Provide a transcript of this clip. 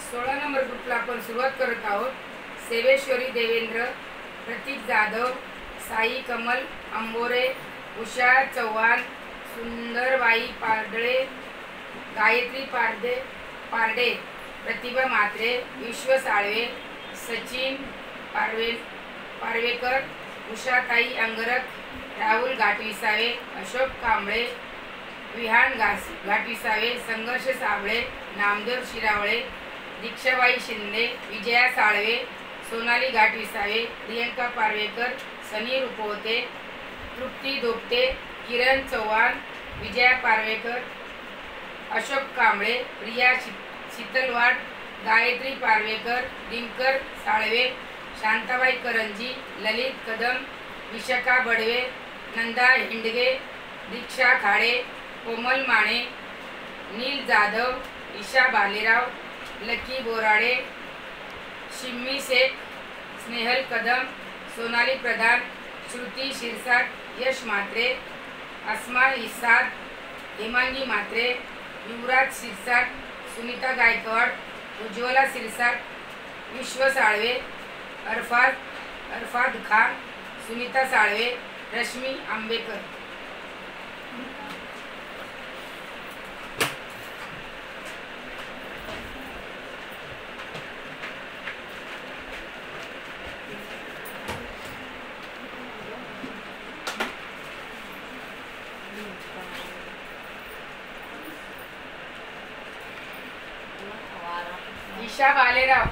16 number ग्रुपला आपण सुरुवात करत आहोत। सेवेश्वरी देवेंद्र, प्रतीक जाधव, साई कमल अंबोरे, उषा चव्हाण, सुंदरबाई पारडळे, गायत्री पारडे, प्रतिभा म्हात्रे, विश्व साळवे, सचिन पारवेकर, उषाताई अंगरख, राहुल घाटविसावे, अशोक कांबळे, विहान घाटविसावे, संघर्ष साबळे, नामदेव शिरावळे, दीक्षाबाई शिंदे, विजया साळवे, सोनाली घाटविसावे, प्रियंका पारवेकर, सनी रुपवते, तृप्ती दोपटे, किरण चव्हाण, विजया पारवेकर, अशोक कांबळे, प्रिया शीतलवाड, गायत्री पारवेकर, दिनकर साळवे, शांताबाई करंजी, ललित कदम, विशाखा बडवे, नंदा हिंडगे, दीक्षा खाडे, कोमल माने, नील जाधव, ईशा भालेराव, लकी बोराडे, शिम्मी शेख, स्नेहल कदम, सोनाली प्रधान, श्रुती शिरसाट, यश म्हात्रे, अस्मा इसाद, हेमांगी म्हात्रे, युवराज शिरसाट, सुनीता गायकवाड, उज्ज्वला शिरसाट, विश्व साळवे, अरफाद खान, सुनीता साळवे, रश्मी आंबेकर। ईशा भालेराव,